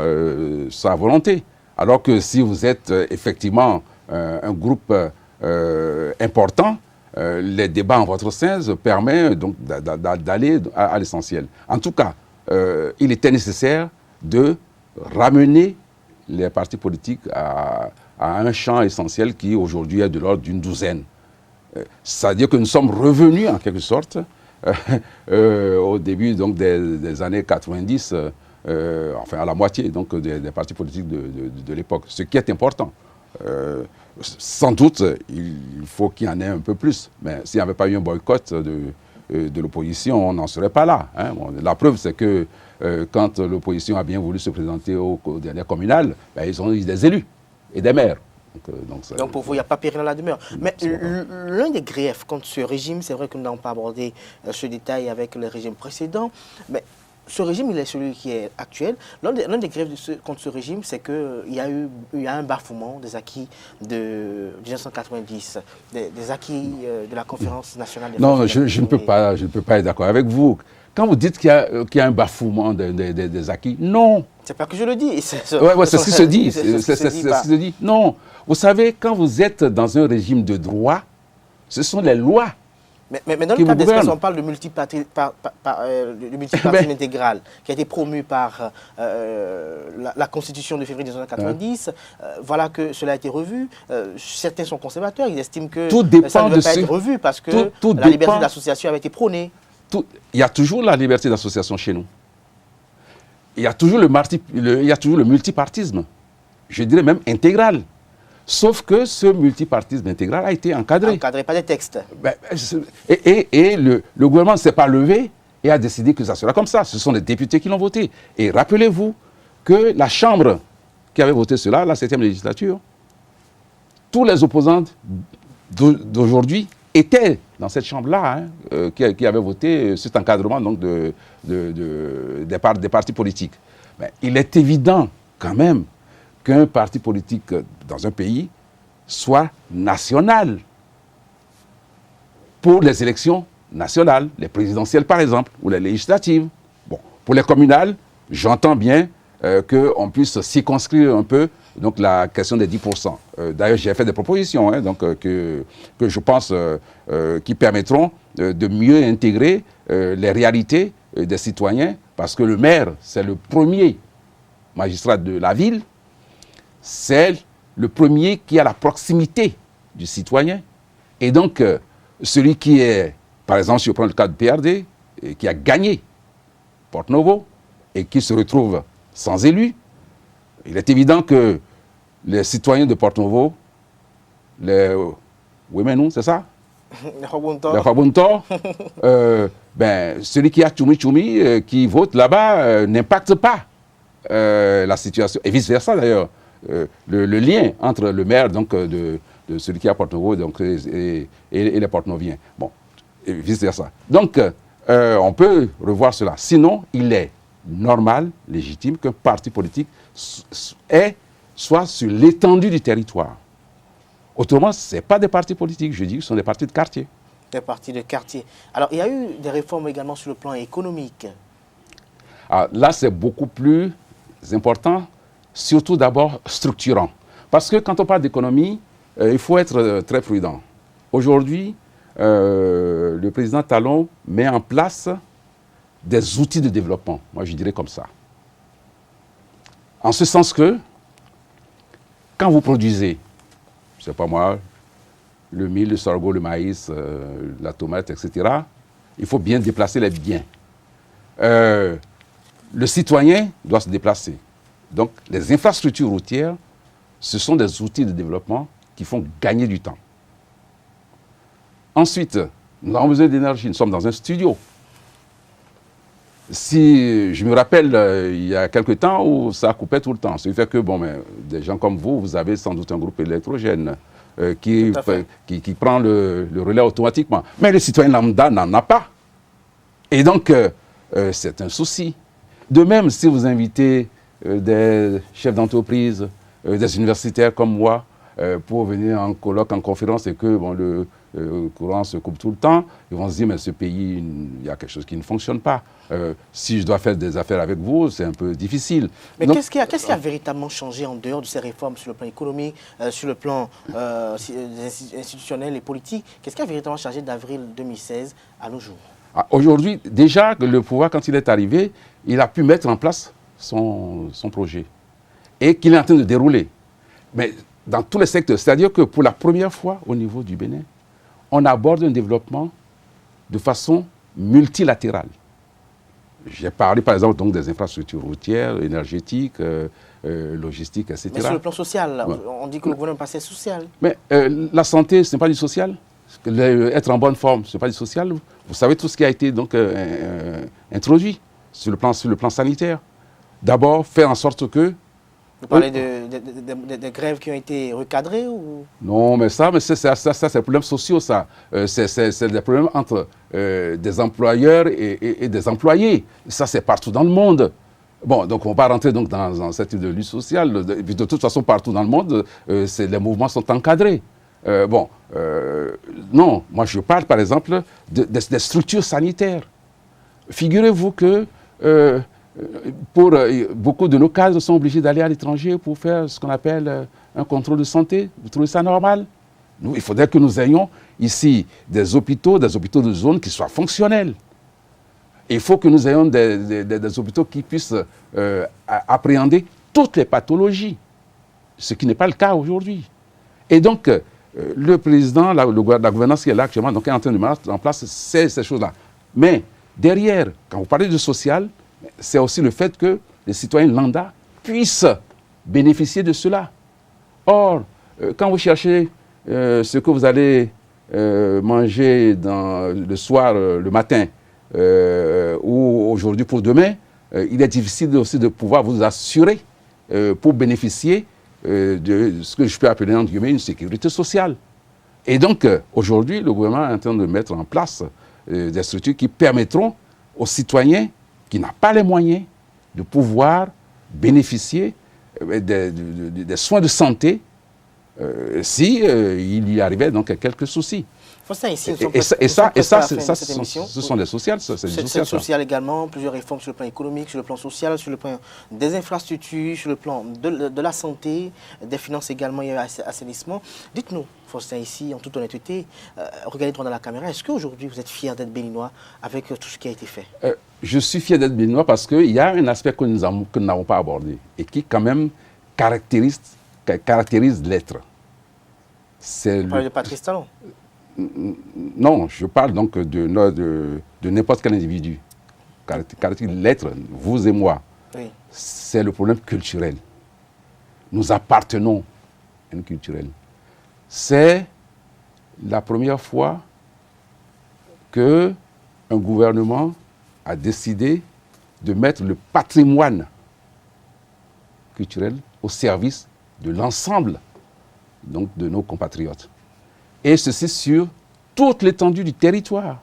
sa volonté. Alors que si vous êtes effectivement un groupe important, les débats en votre sein permettent donc d'aller à l'essentiel. En tout cas, il était nécessaire de ramener les partis politiques à un champ essentiel qui aujourd'hui est de l'ordre d'une douzaine. C'est-à-dire que nous sommes revenus en quelque sorte au début donc, des années 90, enfin à la moitié donc, des partis politiques de l'époque, ce qui est important. Sans doute, il faut qu'il y en ait un peu plus, mais s'il n'y avait pas eu un boycott de l'opposition, on n'en serait pas là. Hein. Bon, la preuve, c'est que quand l'opposition a bien voulu se présenter aux dernières communales, ben, ils ont eu des élus et des maires. Donc pour vous, il n'y a pas péril dans la demeure. Mais l'un des griefs contre ce régime, c'est vrai que nous n'avons pas abordé ce détail avec le régime précédent, mais ce régime, il est celui qui est actuel. L'un des griefs contre ce régime, c'est qu'il y a un bafouement des acquis de 1990, des acquis de la conférence nationale des Non, je ne peux pas être d'accord avec vous. Quand vous dites qu'il y a un bafouement des acquis, non. C'est pas que je le dis. C'est ce qui se dit. C'est ce qui se dit. Non. Vous savez, quand vous êtes dans un régime de droit, ce sont les lois. Mais dans le cas d'espèce, on parle de multipartisme intégral qui a été promu par la Constitution de février 1990. Voilà que cela a été revu. Certains sont conservateurs, ils estiment que ça ne doit pas être revu parce que la liberté d'association avait été prônée. Il y a toujours la liberté d'association chez nous. Il y a toujours le multipartisme, je dirais même intégral. Sauf que ce multipartisme intégral a été encadré. Encadré par des textes. Et le gouvernement ne s'est pas levé et a décidé que ça sera comme ça. Ce sont les députés qui l'ont voté. Et rappelez-vous que la Chambre qui avait voté cela, la 7e législature, tous les opposants d'aujourd'hui étaient dans cette Chambre-là, hein, qui avait voté cet encadrement donc, des partis politiques. Mais il est évident quand même qu'un parti politique dans un pays soit national pour les élections nationales, les présidentielles par exemple, ou les législatives. Bon, pour les communales, j'entends bien qu'on puisse circonscrire un peu donc, la question des 10%. D'ailleurs, j'ai fait des propositions hein, donc, que je pense qui permettront de mieux intégrer les réalités des citoyens, parce que le maire, c'est le premier magistrat de la ville, c'est le premier qui a la proximité du citoyen. Et donc, celui qui est, par exemple, si je prends le cas de PRD, qui a gagné Porto-Novo et qui se retrouve sans élu, il est évident que les citoyens de Porto-Novo, les Ouémenou, c'est ça? Les Rabuntor, ben, celui qui a Tchoumi, qui vote là-bas, n'impacte pas la situation. Et vice-versa d'ailleurs. Le lien entre le maire donc, de celui qui est à Porto-Novo et les Porto-Noviens. Bon, et vice-versa. Donc, on peut revoir cela. Sinon, il est normal, légitime, qu'un parti politique soit sur l'étendue du territoire. Autrement, ce n'est pas des partis politiques, je dis, ce sont des partis de quartier. Des partis de quartier. Alors, il y a eu des réformes également sur le plan économique. Alors, là, c'est beaucoup plus important. Surtout d'abord structurant. Parce que quand on parle d'économie, il faut être très prudent. Aujourd'hui, le président Talon met en place des outils de développement. Moi, je dirais comme ça. En ce sens que, quand vous produisez, je ne sais pas moi, le mil, le sorgho, le maïs, la tomate, etc., il faut bien déplacer les biens. Le citoyen doit se déplacer. Donc, les infrastructures routières, ce sont des outils de développement qui font gagner du temps. Ensuite, nous avons besoin d'énergie. Nous sommes dans un studio. Si je me rappelle, il y a quelque temps où ça coupait tout le temps. Ce qui fait que, des gens comme vous avez sans doute un groupe électrogène qui prend le relais automatiquement. Mais le citoyen lambda n'en a pas. Et donc, c'est un souci. De même, si vous invitez des chefs d'entreprise, des universitaires comme moi, pour venir en colloque, en conférence, et que le courant se coupe tout le temps, ils vont se dire, mais ce pays, il y a quelque chose qui ne fonctionne pas. Si je dois faire des affaires avec vous, c'est un peu difficile. Mais qu'est-ce qui a véritablement changé en dehors de ces réformes sur le plan économique, sur le plan institutionnel et politique? Qu'est-ce qui a véritablement changé d'avril 2016 à nos jours? Aujourd'hui, déjà, le pouvoir, quand il est arrivé, il a pu mettre en place son projet et qu'il est en train de dérouler. Mais dans tous les secteurs, c'est-à-dire que pour la première fois au niveau du Bénin, on aborde un développement de façon multilatérale. J'ai parlé par exemple donc, des infrastructures routières, énergétiques, logistiques, etc. Mais sur le plan social, on dit que le gouvernement passait social. Mais la santé, ce n'est pas du social. Être en bonne forme, ce n'est pas du social. Vous savez tout ce qui a été donc, introduit sur le plan sanitaire. D'abord, faire en sorte que... Vous parlez des grèves qui ont été recadrées ou... Non, mais ça c'est des problèmes sociaux, ça. C'est des problèmes entre des employeurs et des employés. Ça, c'est partout dans le monde. Bon, donc on ne va pas rentrer donc, dans cette type de lutte sociale. De toute façon, partout dans le monde, les mouvements sont encadrés. Non, moi je parle par exemple des structures sanitaires. Figurez-vous que beaucoup de nos cadres sont obligés d'aller à l'étranger pour faire ce qu'on appelle un contrôle de santé. Vous trouvez ça normal? Il faudrait que nous ayons ici des hôpitaux de zone qui soient fonctionnels. Il faut que nous ayons des hôpitaux qui puissent appréhender toutes les pathologies, ce qui n'est pas le cas aujourd'hui. Et donc, le président, la gouvernance qui est là actuellement, donc, est en train de mettre en place ces choses-là. Mais derrière, quand vous parlez de social, c'est aussi le fait que les citoyens lambda puissent bénéficier de cela. Or, quand vous cherchez ce que vous allez manger le soir, le matin, ou aujourd'hui pour demain, il est difficile aussi de pouvoir vous assurer pour bénéficier de ce que je peux appeler entre guillemets une sécurité sociale. Et donc, aujourd'hui, le gouvernement est en train de mettre en place des structures qui permettront aux citoyens qui n'ont pas les moyens de pouvoir bénéficier des soins de santé si il y arrivait donc quelques soucis. Ce sont des sociales. C'est social également, plusieurs réformes sur le plan économique, sur le plan social, sur le plan des infrastructures, sur le plan de la santé, des finances également, il y a assainissement. Dites-nous, Faustin, ici, en toute honnêteté, regardez droit dans la caméra, est-ce qu'aujourd'hui vous êtes fier d'être béninois avec tout ce qui a été fait? Je suis fier d'être béninois parce qu'il y a un aspect que nous n'avons pas abordé et qui quand même caractérise l'être. Vous parlez de Patrice Talon? Non, je parle donc de n'importe quel individu. L'être, vous et moi, oui. C'est le problème culturel. Nous appartenons à une culturelle. C'est la première fois qu'un gouvernement a décidé de mettre le patrimoine culturel au service de l'ensemble donc, de nos compatriotes. Et ceci sur toute l'étendue du territoire,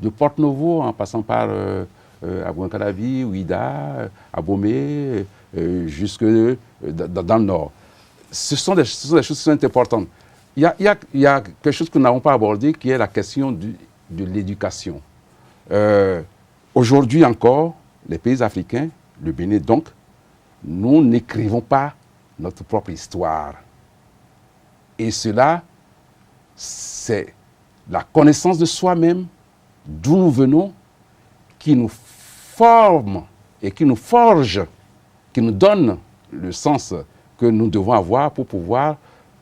de Porte-Novo en passant par Abouankalavi, Ouida, Abomey, jusque dans le nord. Ce sont des choses qui sont importantes. Il y a quelque chose que nous n'avons pas abordé qui est la question de l'éducation. Aujourd'hui encore, les pays africains, le Bénin donc, nous n'écrivons pas notre propre histoire. Et cela, c'est la connaissance de soi-même, d'où nous venons, qui nous forme et qui nous forge, qui nous donne le sens que nous devons avoir pour pouvoir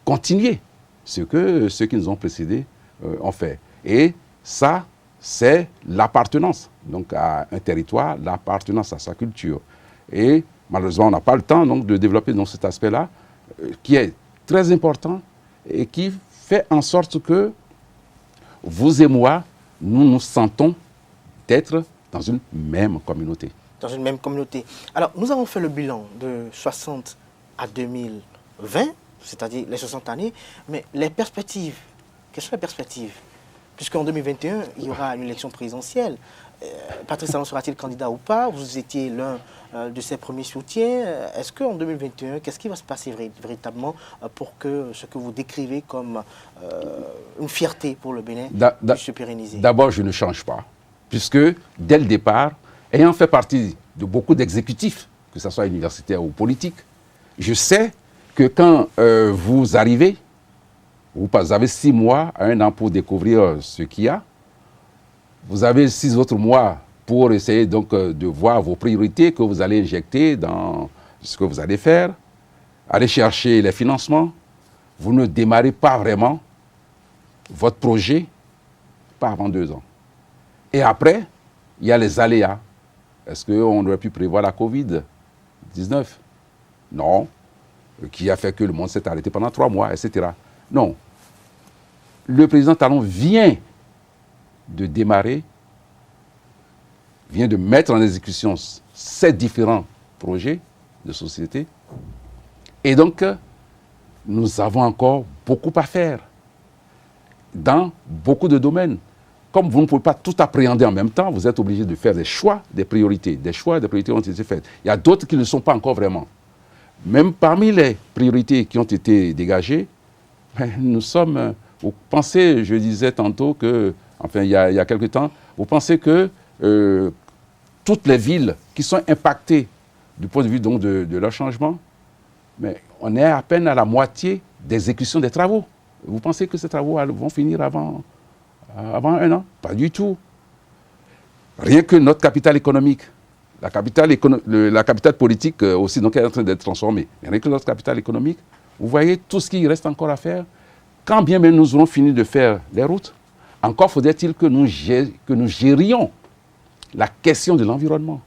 continuer ce que ceux qui nous ont précédés ont fait. Et ça, c'est l'appartenance donc, à un territoire, l'appartenance à sa culture. Et malheureusement, on n'a pas le temps donc, de développer donc, cet aspect-là, qui est très important et qui fait en sorte que vous et moi, nous nous sentons d'être dans une même communauté. Dans une même communauté. Alors, nous avons fait le bilan de 60 à 2020, c'est-à-dire les 60 années, mais les perspectives, quelles sont les perspectives? Puisqu'en 2021, il y aura une élection présidentielle. Patrice Talon sera-t-il candidat ou pas? Vous étiez l'un de ses premiers soutiens. Est-ce qu'en 2021, qu'est-ce qui va se passer véritablement pour que ce que vous décrivez comme une fierté pour le Bénin puisse se pérenniser? D'abord, je ne change pas, puisque dès le départ, ayant fait partie de beaucoup d'exécutifs, que ce soit universitaires ou politiques, je sais que quand vous arrivez, vous avez 6 mois à 1 an pour découvrir ce qu'il y a. Vous avez 6 autres mois pour essayer donc de voir vos priorités que vous allez injecter dans ce que vous allez faire. Aller chercher les financements. Vous ne démarrez pas vraiment votre projet, pas avant 2 ans. Et après, il y a les aléas. Est-ce qu'on aurait pu prévoir la Covid-19? Non. Qui a fait que le monde s'est arrêté pendant 3 mois, etc. Non. Le président Talon vient de démarrer, vient de mettre en exécution ces différents projets de société. Et donc, nous avons encore beaucoup à faire dans beaucoup de domaines. Comme vous ne pouvez pas tout appréhender en même temps, vous êtes obligé de faire des choix, des priorités. Des choix, des priorités ont été faits. Il y a d'autres qui ne le sont pas encore vraiment. Même parmi les priorités qui ont été dégagées, nous sommes... Vous pensez, je disais tantôt que, enfin il y a quelque temps, vous pensez que toutes les villes qui sont impactées du point de vue donc, de leur changement, mais on est à peine à la moitié d'exécution des travaux. Vous pensez que ces travaux vont finir avant 1 an? Pas du tout. Rien que notre capital économique, la capitale politique aussi donc, est en train d'être transformée. Rien que notre capital économique, vous voyez tout ce qui reste encore à faire. Quand bien même nous aurons fini de faire les routes, encore faudrait-il que nous gérions la question de l'environnement,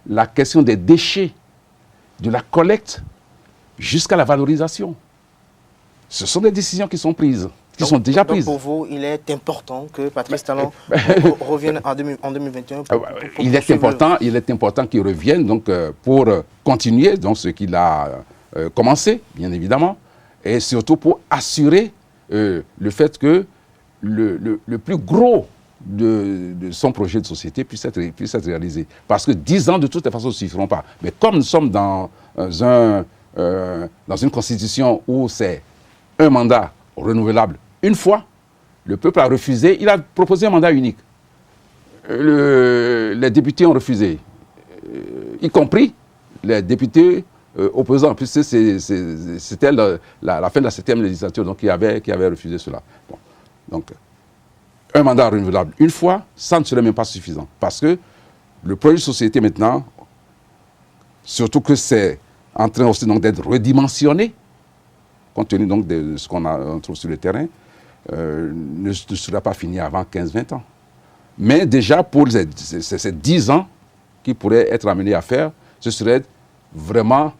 la question des déchets, de la collecte jusqu'à la valorisation. Ce sont des décisions qui sont prises, sont déjà prises. Donc pour vous, il est important que Patrice Talon revienne en 2021 il est important qu'il revienne donc, pour continuer donc, ce qu'il a commencé, bien évidemment, et surtout pour assurer le fait que le plus gros de son projet de société puisse être réalisé. Parce que 10 ans, de toute façon, ne suffiront pas. Mais comme nous sommes dans une constitution où c'est un mandat renouvelable une fois, le peuple a refusé, il a proposé un mandat unique. Les députés ont refusé, y compris les députés opposants, puisque c'était la fin de la 7e législature donc, qui avait refusé cela. Bon. Donc, un mandat renouvelable une fois, ça ne serait même pas suffisant. Parce que le projet de société maintenant, surtout que c'est en train aussi d'être redimensionné, compte tenu donc de ce qu'on trouve sur le terrain, ne sera pas fini avant 15-20 ans. Mais déjà, pour ces 10 ans qui pourraient être amenés à faire, ce serait vraiment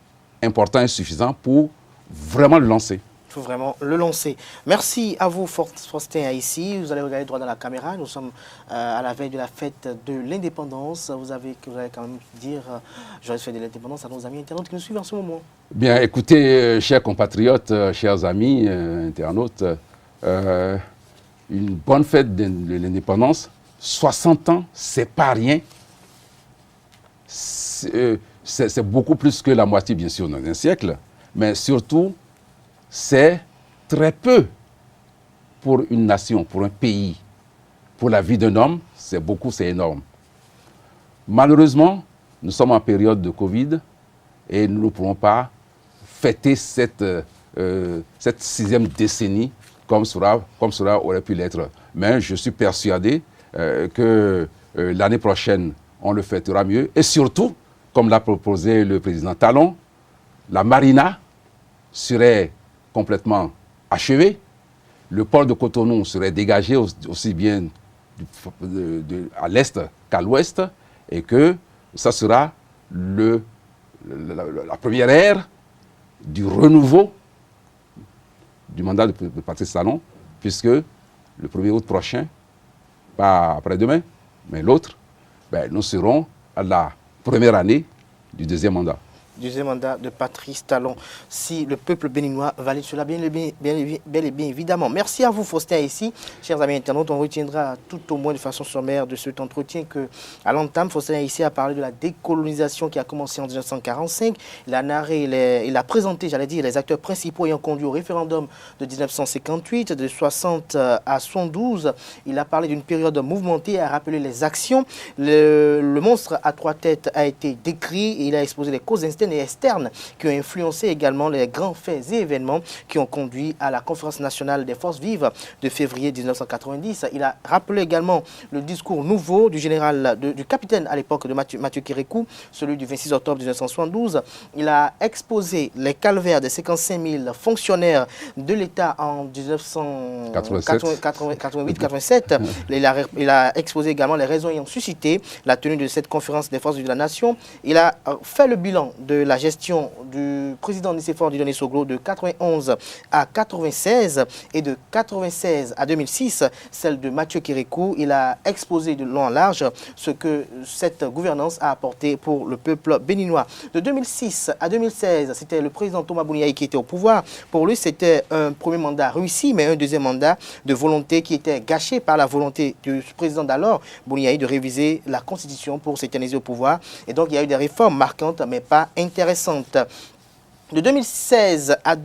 important et suffisant pour vraiment le lancer. Il faut vraiment le lancer. Merci à vous, Faustin Haïssi. Vous allez regarder droit dans la caméra. Nous sommes à la veille de la fête de l'indépendance. Vous allez quand même dire joyeuse fête de l'indépendance à nos amis internautes qui nous suivent en ce moment. Bien, écoutez, chers compatriotes, chers amis internautes, une bonne fête de l'indépendance. 60 ans, c'est pas rien. C'est beaucoup plus que la moitié, bien sûr, dans un siècle. Mais surtout, c'est très peu pour une nation, pour un pays. Pour la vie d'un homme, c'est beaucoup, c'est énorme. Malheureusement, nous sommes en période de Covid et nous ne pourrons pas fêter cette cette 6e décennie comme cela aurait pu l'être. Mais je suis persuadé que l'année prochaine, on le fêtera mieux. Et surtout, comme l'a proposé le président Talon, la marina serait complètement achevée. Le port de Cotonou serait dégagé aussi bien à l'est qu'à l'ouest. Et que ça sera la première ère du renouveau du mandat de Patrice Talon, puisque le 1er août prochain, pas après-demain, mais l'autre, nous serons à la première année du 2e mandat. Deuxième mandat de Patrice Talon, si le peuple béninois valide cela, bel et bien évidemment. Merci à vous, Faustin, ici. Chers amis internautes, on retiendra tout au moins de façon sommaire de cet entretien que, à l'entame, Faustin ici a parlé de la décolonisation qui a commencé en 1945. Il a narré, il a présenté, j'allais dire, les acteurs principaux ayant conduit au référendum de 1958, de 60 à 72. Il a parlé d'une période mouvementée, a rappelé les actions. Le monstre à 3 têtes a été décrit et il a exposé les causes internes et externes qui ont influencé également les grands faits et événements qui ont conduit à la conférence nationale des forces vives de février 1990. Il a rappelé également le discours nouveau du général, du capitaine à l'époque de Mathieu Kérékou, celui du 26 octobre 1972. Il a exposé les calvaires des 55 000 fonctionnaires de l'État en 1988-87. Il a exposé également les raisons ayant suscité la tenue de cette conférence des forces vives de la nation. Il a fait le bilan de la gestion du président Nicéphore Dieudonné Soglo de 91 à 96 et de 96 à 2006, celle de Mathieu Kérékou. Il a exposé de long en large ce que cette gouvernance a apporté pour le peuple béninois. De 2006 à 2016, c'était le président Thomas Bouniaï qui était au pouvoir. Pour lui, c'était un premier mandat réussi, mais un deuxième mandat de volonté qui était gâché par la volonté du président d'alors, Bouniaï, de réviser la Constitution pour s'éterniser au pouvoir. Et donc, il y a eu des réformes marquantes, mais pas intéressante. De 2016 à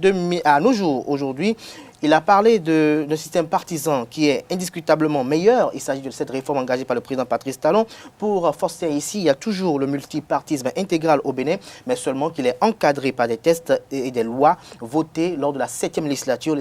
nos jours, aujourd'hui, il a parlé d'un système partisan qui est indiscutablement meilleur. Il s'agit de cette réforme engagée par le président Patrice Talon. Pour Faustin ici, il y a toujours le multipartisme intégral au Bénin, mais seulement qu'il est encadré par des textes et des lois votées lors de la 7e législature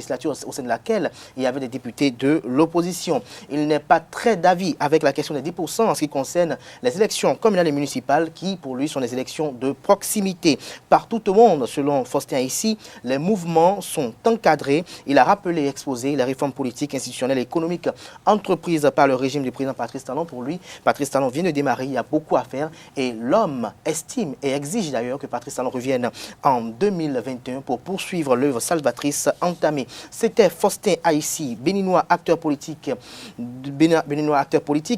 au sein de laquelle il y avait des députés de l'opposition. Il n'est pas très d'avis avec la question des 10% en ce qui concerne les élections communales et municipales qui, pour lui, sont des élections de proximité. Partout au monde, selon Faustin ici, les mouvements sont encadrés. Il a rappelé et exposé les réformes politiques, institutionnelles et économiques entreprises par le régime du président Patrice Talon. Pour lui, Patrice Talon vient de démarrer, il y a beaucoup à faire et l'homme estime et exige d'ailleurs que Patrice Talon revienne en 2021 pour poursuivre l'œuvre salvatrice entamée. C'était Faustin Haïssi, béninois acteur politique,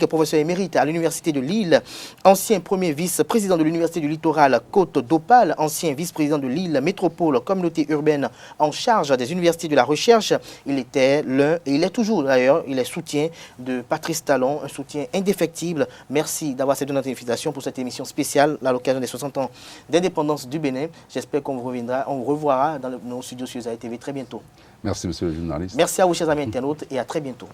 professeur émérite à l'Université de Lille, ancien premier vice-président de l'Université du Littoral Côte d'Opale, ancien vice-président de Lille Métropole, communauté urbaine en charge des universités de la recherche. Il était l'un, et il est toujours d'ailleurs, il est soutien de Patrice Talon, un soutien indéfectible. Merci d'avoir accepté notre invitation pour cette émission spéciale à l'occasion des 60 ans d'indépendance du Bénin. J'espère qu'on vous revoira dans nos studios sur ZAE TV très bientôt. Merci, monsieur le journaliste. Merci à vous, chers amis internautes, et à très bientôt.